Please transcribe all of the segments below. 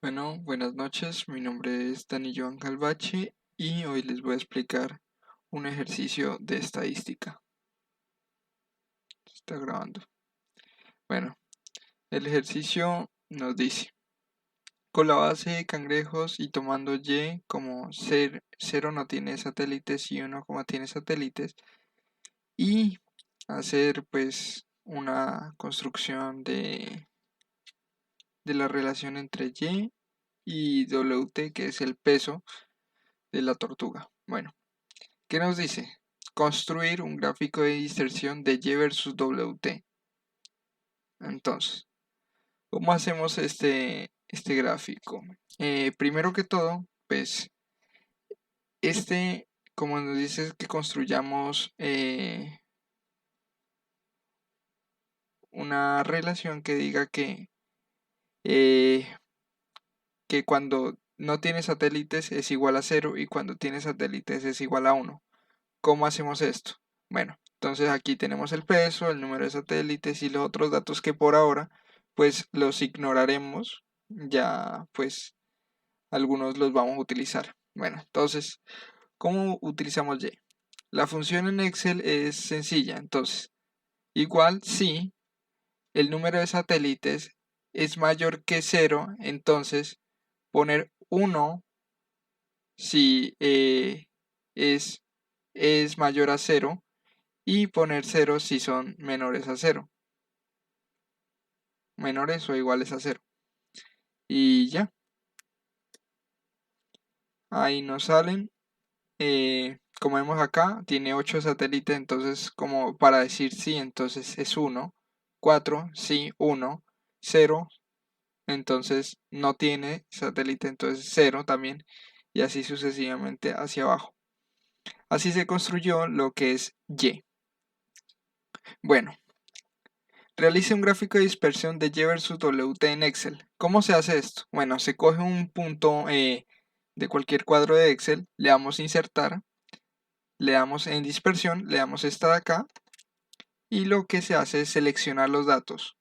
Bueno, buenas noches, mi nombre es Dani Joan Calvache y hoy les voy a explicar un ejercicio de estadística. Está grabando. Bueno, el ejercicio nos dice, con la base de cangrejos y tomando y como 0 no tiene satélites y 1, tiene satélites, y hacer pues una construcción de la relación entre y WT, que es el peso de la tortuga. Bueno. ¿Qué nos dice? Construir un gráfico de diserción de Y versus WT. Entonces, ¿cómo hacemos este gráfico? Primero que todo, pues, como nos dice que construyamos una relación que diga eh, que cuando no tiene satélites es igual a 0 y cuando tiene satélites es igual a 1. ¿Cómo hacemos esto? Bueno, entonces aquí tenemos el peso, el número de satélites y los otros datos que por ahora pues los ignoraremos, ya pues algunos los vamos a utilizar. Bueno, entonces, ¿cómo utilizamos y? La función en Excel es sencilla, entonces, igual si el número de satélites es mayor que 0, entonces poner 1 si es mayor a 0 y poner 0 si son menores a 0, menores o iguales a 0. Y ya, ahí nos salen. Como vemos acá, tiene 8 satélites, entonces como para decir sí, entonces es 1, 4, sí, 1, 0, entonces no tiene satélite, entonces 0 también, y así sucesivamente hacia abajo. Así se construyó lo que es Y. Bueno, realice un gráfico de dispersión de Y versus WT en Excel. ¿Cómo se hace esto? Bueno, se coge un punto de cualquier cuadro de Excel, le damos insertar, le damos en dispersión, le damos esta de acá y lo que se hace es seleccionar los datos.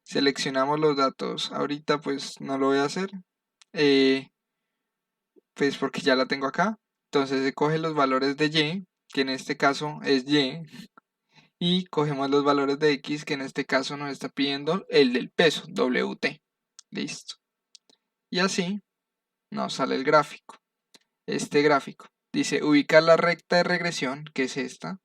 Seleccionamos los datos. Ahorita pues no lo voy a hacer, pues porque ya la tengo acá. Entonces se coge los valores de Y, que en este caso es y cogemos los valores de X, que en este caso nos está pidiendo el del peso, WT. Listo. Y así nos sale el gráfico. Este gráfico dice ubicar la recta de regresión, que es esta,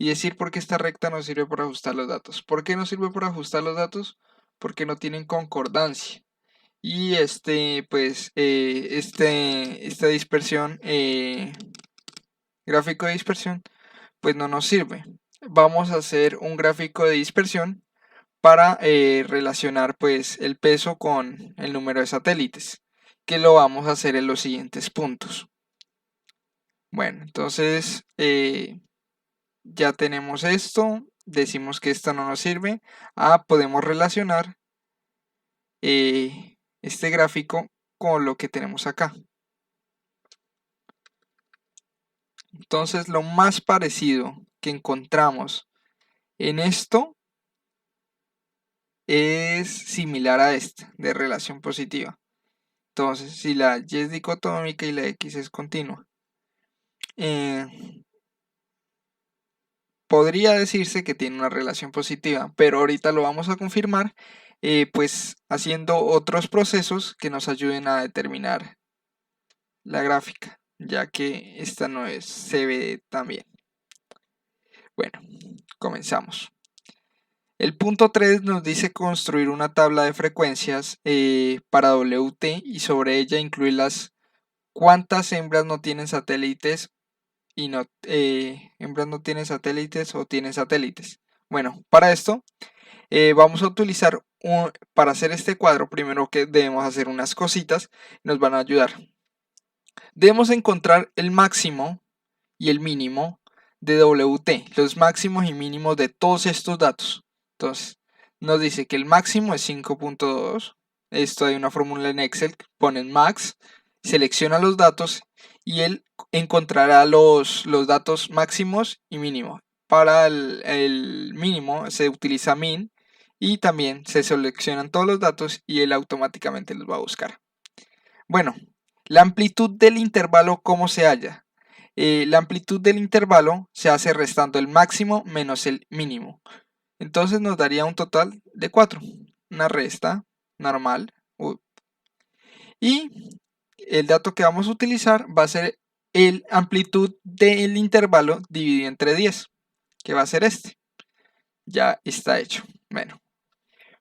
y decir por qué esta recta no sirve para ajustar los datos. ¿Por qué no sirve para ajustar los datos? Porque no tienen concordancia. Y esta dispersión, gráfico de dispersión, pues no nos sirve. Vamos a hacer un gráfico de dispersión para relacionar pues el peso con el número de satélites, que lo vamos a hacer en los siguientes puntos. Bueno, entonces ya tenemos esto, decimos que esto no nos sirve. Podemos relacionar este gráfico con lo que tenemos acá. Entonces lo más parecido que encontramos en esto es similar a este, de relación positiva. Entonces, si la Y es dicotómica y la X es continua, eh, podría decirse que tiene una relación positiva, pero ahorita lo vamos a confirmar, pues haciendo otros procesos que nos ayuden a determinar la gráfica, ya que esta no se ve tan bien. Bueno, comenzamos. El punto 3 nos dice construir una tabla de frecuencias para WT y sobre ella incluir las cuántas hembras no tienen satélites y hembras no tienen satélites o tienen satélites. Bueno, para esto vamos a utilizar para hacer este cuadro, primero que debemos hacer unas cositas, nos van a ayudar. Debemos encontrar el máximo y el mínimo de WT, los máximos y mínimos de todos estos datos. Entonces, nos dice que el máximo es 5.2. Esto hay una fórmula en Excel, ponen max, selecciona los datos y él encontrará los datos máximos y mínimos. Para el mínimo se utiliza min y también se seleccionan todos los datos y él automáticamente los va a buscar. Bueno, la amplitud del intervalo, ¿cómo se halla? La amplitud del intervalo se hace restando el máximo menos el mínimo. Entonces nos daría un total de 4. Una resta normal. Y el dato que vamos a utilizar va a ser el amplitud del intervalo dividido entre 10, que va a ser este. Ya está hecho. Bueno,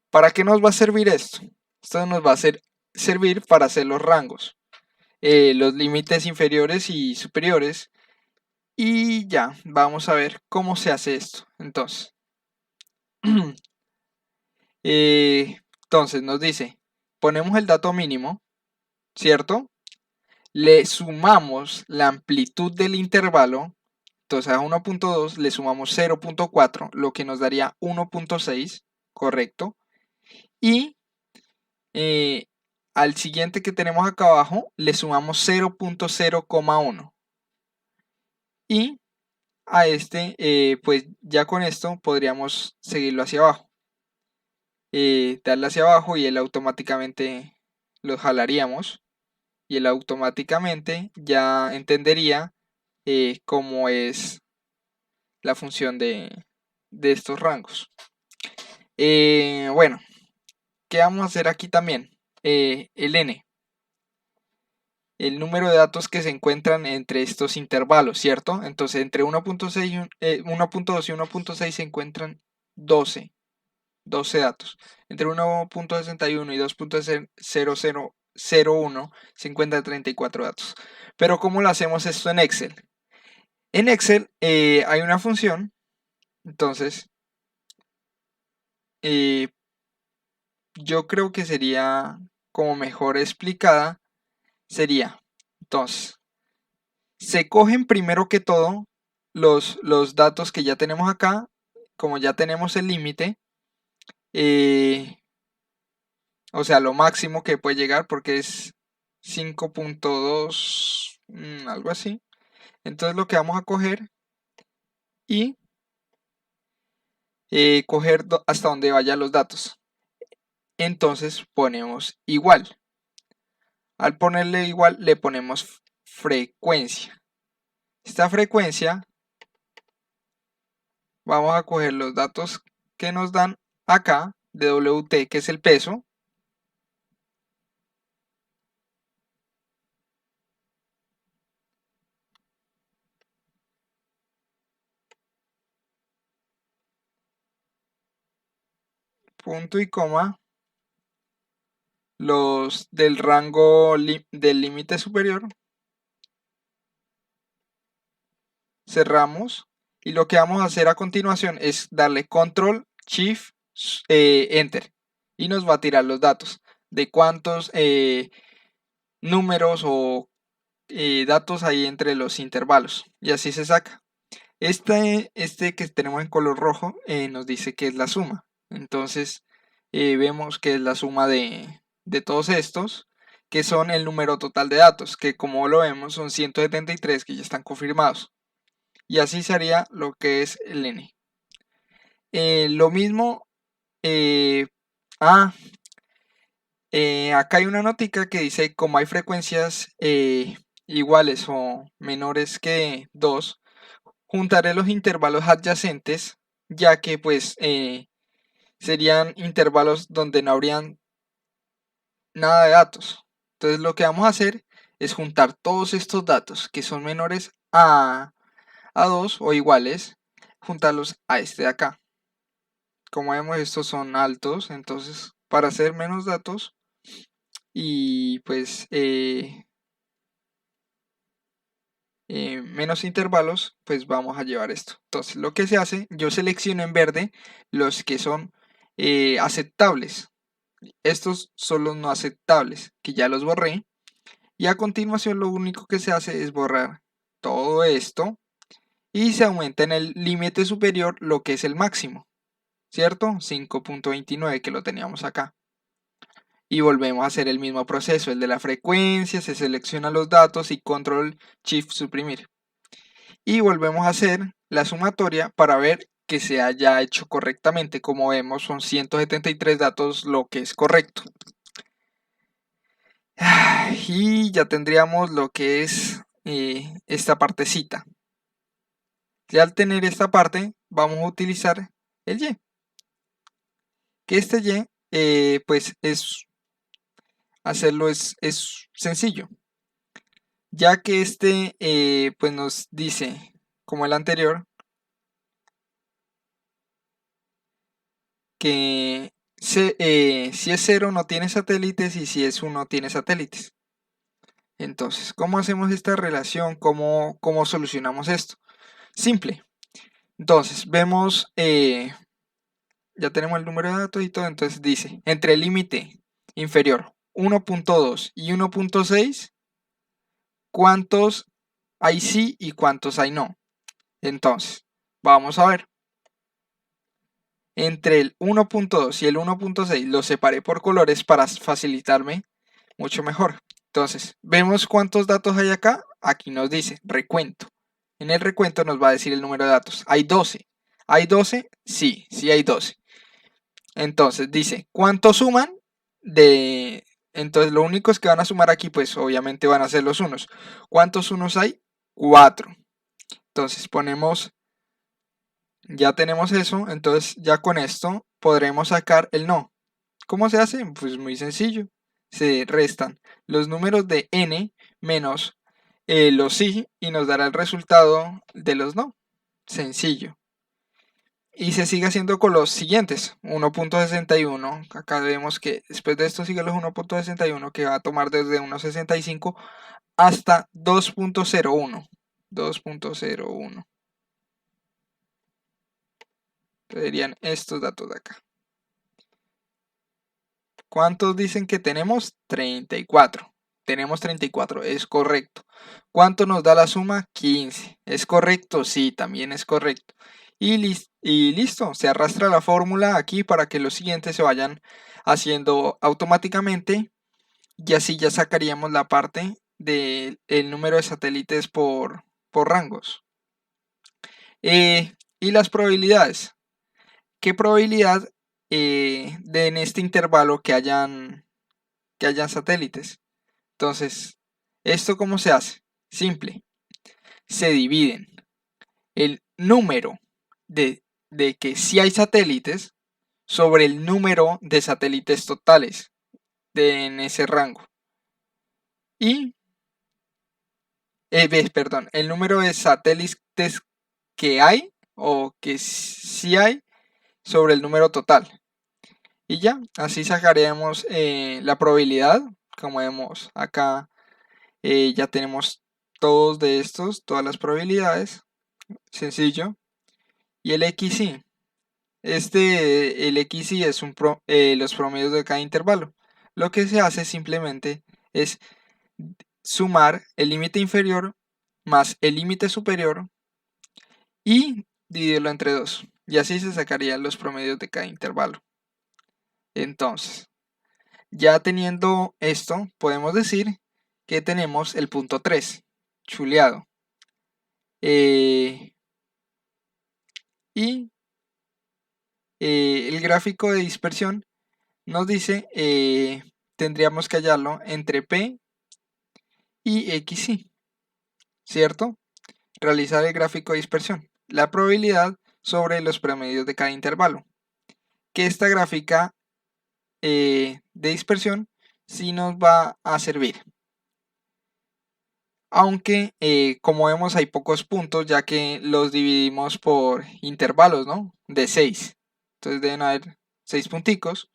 ¿para qué nos va a servir esto? Esto nos va a servir para hacer los rangos, los límites inferiores y superiores. Y ya, vamos a ver cómo se hace esto. Entonces, entonces nos dice, ponemos el dato mínimo, ¿cierto? Le sumamos la amplitud del intervalo. Entonces a 1.2 le sumamos 0.4, lo que nos daría 1.6, correcto. Y al siguiente que tenemos acá abajo le sumamos 0.0,1. Y a este, pues ya con esto podríamos seguirlo hacia abajo. Darle hacia abajo y él automáticamente lo jalaríamos. Y él automáticamente ya entendería cómo es la función de estos rangos. Bueno, ¿qué vamos a hacer aquí también? El n, el número de datos que se encuentran entre estos intervalos, ¿cierto? Entonces entre 1.6 1.2 y 1.6 se encuentran 12 datos. Entre 1.61 y 2.0001 se encuentran 34 datos. Pero ¿cómo lo hacemos esto en Excel? En Excel hay una función, entonces yo creo que sería como mejor explicada, sería, entonces, se cogen primero que todo los datos que ya tenemos acá, como ya tenemos el límite, o sea, lo máximo que puede llegar porque es 5.2, algo así. Entonces lo que vamos a coger y coger hasta donde vayan los datos. Entonces ponemos igual. Al ponerle igual le ponemos frecuencia. Esta frecuencia vamos a coger los datos que nos dan acá de WT, que es el peso. Punto y coma. Los del rango del límite superior. Cerramos. Y lo que vamos a hacer a continuación es darle control, shift, enter. Y nos va a tirar los datos de cuántos números o datos hay entre los intervalos. Y así se saca. Este que tenemos en color rojo nos dice que es la suma. Entonces vemos que es la suma de todos estos, que son el número total de datos, que como lo vemos son 173 que ya están confirmados. Y así sería lo que es el n. Lo mismo, acá hay una notica que dice, como hay frecuencias iguales o menores que 2, juntaré los intervalos adyacentes, ya que pues serían intervalos donde no habrían nada de datos. Entonces lo que vamos a hacer es juntar todos estos datos que son menores a 2 o iguales, juntarlos a este de acá. Como vemos, estos son altos, entonces para hacer menos datos y pues menos intervalos, pues vamos a llevar esto. Entonces lo que se hace, yo selecciono en verde los que son aceptables. Estos son los no aceptables, que ya los borré. Y a continuación lo único que se hace es borrar todo esto y se aumenta en el límite superior lo que es el máximo, ¿cierto? 5.29 que lo teníamos acá. Y volvemos a hacer el mismo proceso, el de la frecuencia, se selecciona los datos y control shift suprimir. Y volvemos a hacer la sumatoria para ver que se haya hecho correctamente. Como vemos, son 173 datos lo que es correcto. Y ya tendríamos lo que es esta partecita. Ya al tener esta parte, vamos a utilizar el y. Que este y, pues hacerlo es sencillo. Ya que pues nos dice, como el anterior, que si es 0 no tiene satélites y si es 1 tiene satélites. Entonces, ¿cómo hacemos esta relación? ¿Cómo solucionamos esto? Simple. Entonces, vemos, ya tenemos el número de datos y todo, entonces dice, entre el límite inferior 1.2 y 1.6, ¿cuántos hay sí y cuántos hay no? Entonces, vamos a ver. Entre el 1.2 y el 1.6 los separé por colores para facilitarme mucho mejor. Entonces, vemos cuántos datos hay acá. Aquí nos dice recuento. En el recuento nos va a decir el número de datos. Hay 12. ¿Hay 12? Sí, sí hay 12. Entonces dice, ¿cuántos suman? Entonces lo único es que van a sumar aquí, pues obviamente van a ser los unos. ¿Cuántos unos hay? 4. Entonces ponemos, ya tenemos eso, entonces ya con esto podremos sacar el no. ¿Cómo se hace? Pues muy sencillo. Se restan los números de n menos los sí y nos dará el resultado de los no. Sencillo. Y se sigue haciendo con los siguientes. 1.61. Acá vemos que después de esto sigue los 1.61 que va a tomar desde 1.65 hasta 2.01. 2.01. Serían estos datos de acá. ¿Cuántos dicen que tenemos? 34. Tenemos 34, es correcto. ¿Cuánto nos da la suma? 15. ¿Es correcto? Sí, también es correcto. Y listo, se arrastra la fórmula aquí para que los siguientes se vayan haciendo automáticamente. Y así ya sacaríamos la parte del número de satélites por rangos. Y las probabilidades. ¿Qué probabilidad en este intervalo que hayan satélites? Entonces, ¿esto cómo se hace? Simple. Se dividen el número de que sí hay satélites sobre el número de satélites totales en ese rango. Y, perdón, el número de satélites que hay o que sí hay sobre el número total. Y ya, así sacaremos la probabilidad. Como vemos acá, ya tenemos todos de estos, todas las probabilidades. Sencillo. Y el XY. El XY es los promedios de cada intervalo. Lo que se hace simplemente es sumar el límite inferior más el límite superior y dividirlo entre 2. Y así se sacarían los promedios de cada intervalo. Entonces, ya teniendo esto, podemos decir que tenemos el punto 3, chuleado. Y el gráfico de dispersión nos dice, tendríamos que hallarlo entre P y XY, ¿cierto? Realizar el gráfico de dispersión, la probabilidad sobre los promedios de cada intervalo. Que esta gráfica de dispersión sí nos va a servir. Aunque, como vemos, hay pocos puntos, ya que los dividimos por intervalos, ¿no? De 6. Entonces deben haber 6 punticos.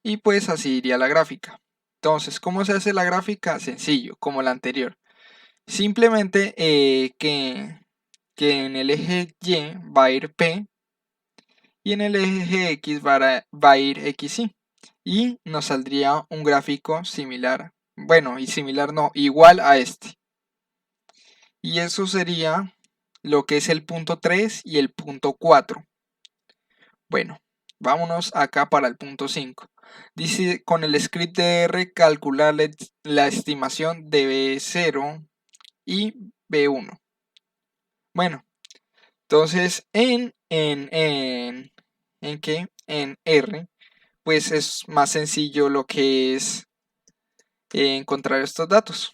Y pues así iría la gráfica. Entonces, ¿cómo se hace la gráfica? Sencillo, como la anterior. Simplemente que en el eje Y va a ir P y en el eje X va a ir XY. Y nos saldría un gráfico similar. Bueno, y similar no, igual a este. Y eso sería lo que es el punto 3 y el punto 4. Bueno, vámonos acá para el punto 5. Dice, con el script de R calcular la estimación de B0 y B1. Bueno, Entonces, ¿qué? En R, pues es más sencillo lo que es encontrar estos datos.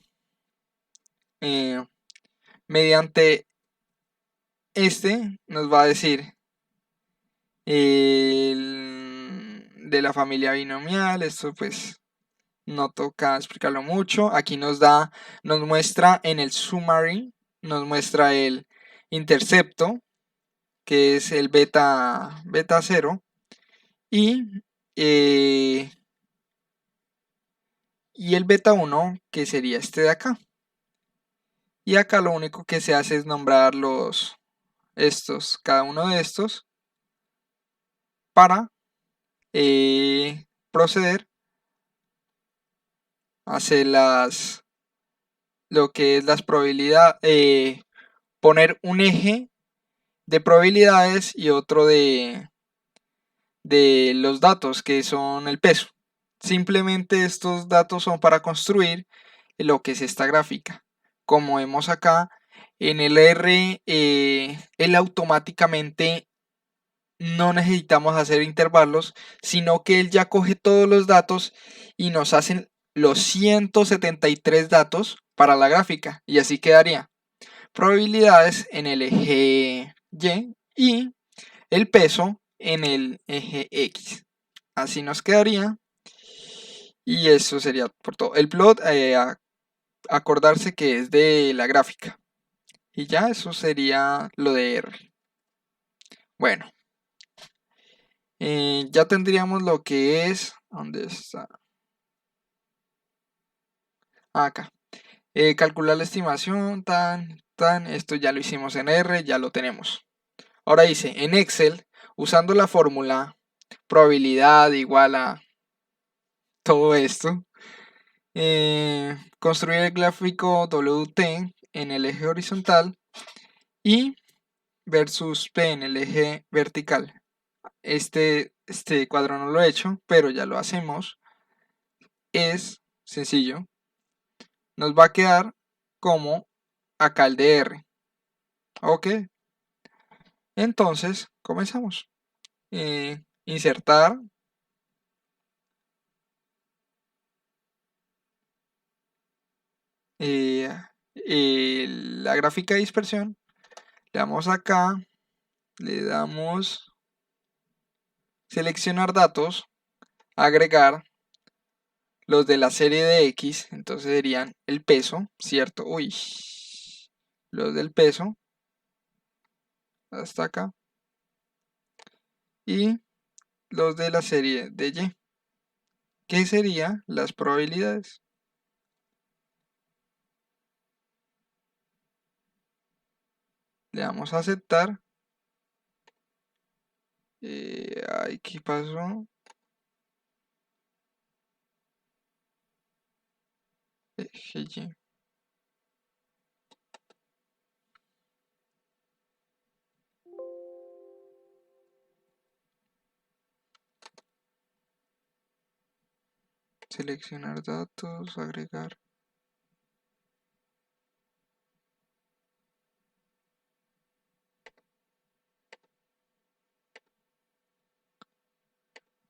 Mediante este nos va a decir de la familia binomial. Esto pues no toca explicarlo mucho. Aquí nos muestra en el summary, nos muestra el intercepto, que es el beta 0, eh, y el beta 1, que sería este de acá. Y acá lo único que se hace es nombrar cada uno de estos, para proceder a hacer lo que es las probabilidades, poner un eje de probabilidades y otro de los datos, que son el peso. Simplemente estos datos son para construir lo que es esta gráfica. Como vemos acá, en el R, él automáticamente no necesitamos hacer intervalos, sino que él ya coge todos los datos y nos hacen los 173 datos para la gráfica. Y así quedaría. Probabilidades en el eje Y y el peso en el eje X. Así nos quedaría. Y eso sería por todo. El plot, acordarse que es de la gráfica. Y ya eso sería lo de R. Bueno, ya tendríamos lo que es. ¿Dónde está? Acá. Calcular la estimación, esto ya lo hicimos en R, ya lo tenemos. Ahora dice, en Excel, usando la fórmula probabilidad igual a todo esto, construir el gráfico WT en el eje horizontal y versus P en el eje vertical. Este cuadro no lo he hecho, pero ya lo hacemos. Es sencillo. Nos va a quedar como acá el de R. Ok. Entonces, comenzamos. Insertar. La gráfica de dispersión. Le damos acá. Le damos seleccionar datos. Agregar los de la serie de X. Entonces serían el peso, ¿cierto? Uy. Los del peso. Hasta acá. Y los de la serie de Y. ¿Qué serían las probabilidades? Le damos a aceptar. Ay, ¿qué pasó? Y. Seleccionar datos, agregar.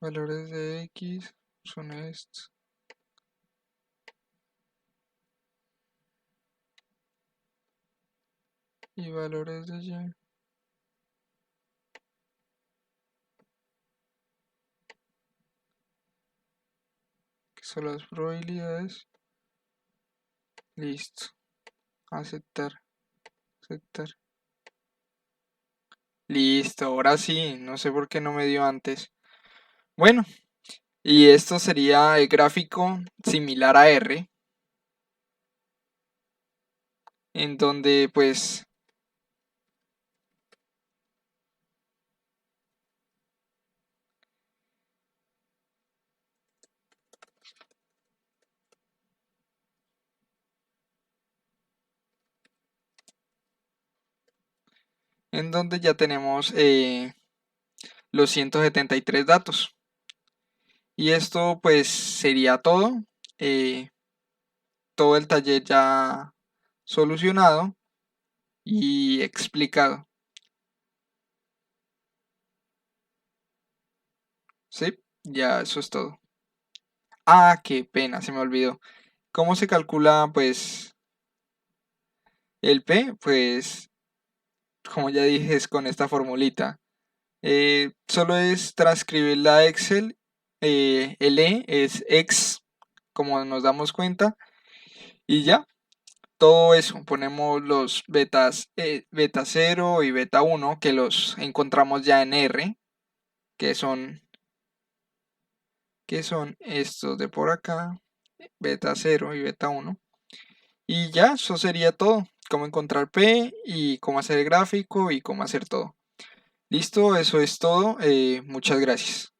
Valores de X son estos. Y valores de Y. Que son las probabilidades. Listo. Aceptar. Aceptar. Listo, ahora sí. No sé por qué no me dio antes. Bueno, y esto sería el gráfico similar a R. En donde pues ya tenemos los 173 datos. Y esto pues sería todo. Todo el taller ya solucionado y explicado. ¿sí? Ya eso es todo. Ah, qué pena, se me olvidó. ¿Cómo se calcula, pues, el P? Pues, como ya dije, es con esta formulita. Solo es transcribir la Excel. El E es X, como nos damos cuenta. Y ya, todo eso. Ponemos los betas, beta 0 y beta 1, que los encontramos ya en R, que son, estos de por acá, beta 0 y beta 1. Y ya, eso sería todo. Cómo encontrar P y cómo hacer el gráfico y cómo hacer todo. Listo, eso es todo. Muchas gracias.